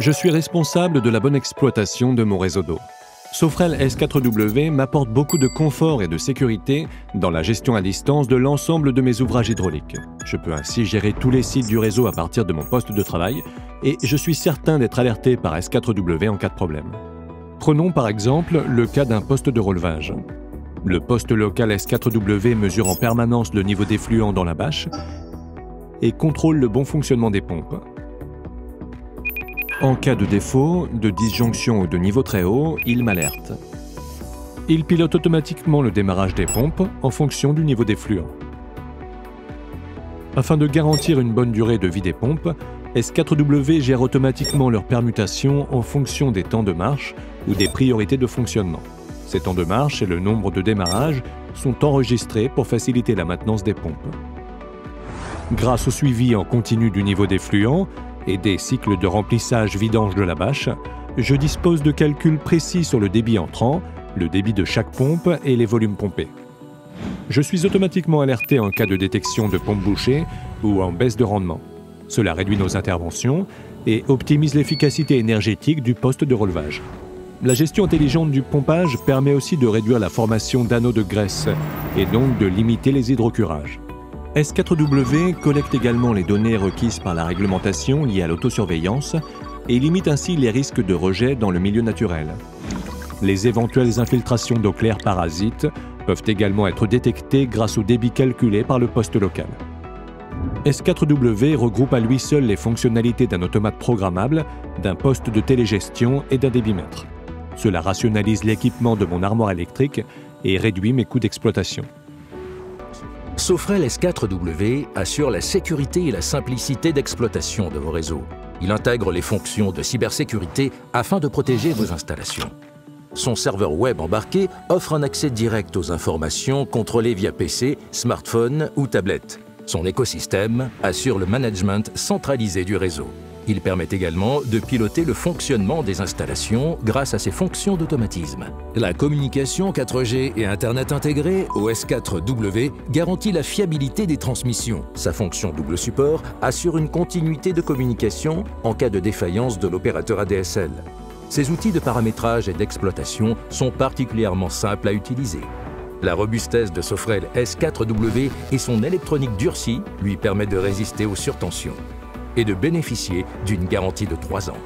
Je suis responsable de la bonne exploitation de mon réseau d'eau. Sofrel S4W m'apporte beaucoup de confort et de sécurité dans la gestion à distance de l'ensemble de mes ouvrages hydrauliques. Je peux ainsi gérer tous les sites du réseau à partir de mon poste de travail et je suis certain d'être alerté par S4W en cas de problème. Prenons par exemple le cas d'un poste de relevage. Le poste local S4W mesure en permanence le niveau d'effluent dans la bâche et contrôle le bon fonctionnement des pompes. En cas de défaut, de disjonction ou de niveau très haut, il m'alerte. Il pilote automatiquement le démarrage des pompes en fonction du niveau d'effluent. Afin de garantir une bonne durée de vie des pompes, S4W gère automatiquement leur permutation en fonction des temps de marche ou des priorités de fonctionnement. Ces temps de marche et le nombre de démarrages sont enregistrés pour faciliter la maintenance des pompes. Grâce au suivi en continu du niveau d'effluent et des cycles de remplissage-vidange de la bâche, je dispose de calculs précis sur le débit entrant, le débit de chaque pompe et les volumes pompés. Je suis automatiquement alerté en cas de détection de pompe bouchée ou en baisse de rendement. Cela réduit nos interventions et optimise l'efficacité énergétique du poste de relevage. La gestion intelligente du pompage permet aussi de réduire la formation d'anneaux de graisse et donc de limiter les hydrocurages. S4W collecte également les données requises par la réglementation liée à l'autosurveillance et limite ainsi les risques de rejet dans le milieu naturel. Les éventuelles infiltrations d'eau claire parasites peuvent également être détectées grâce au débit calculé par le poste local. S4W regroupe à lui seul les fonctionnalités d'un automate programmable, d'un poste de télégestion et d'un débitmètre. Cela rationalise l'équipement de mon armoire électrique et réduit mes coûts d'exploitation. Sofrel S4W assure la sécurité et la simplicité d'exploitation de vos réseaux. Il intègre les fonctions de cybersécurité afin de protéger vos installations. Son serveur web embarqué offre un accès direct aux informations contrôlées via PC, smartphone ou tablette. Son écosystème assure le management centralisé du réseau. Il permet également de piloter le fonctionnement des installations grâce à ses fonctions d'automatisme. La communication 4G et Internet intégré au S4W garantit la fiabilité des transmissions. Sa fonction double support assure une continuité de communication en cas de défaillance de l'opérateur ADSL. Ces outils de paramétrage et d'exploitation sont particulièrement simples à utiliser. La robustesse de Sofrel S4W et son électronique durcie lui permettent de résister aux surtensions et de bénéficier d'une garantie de 3 ans.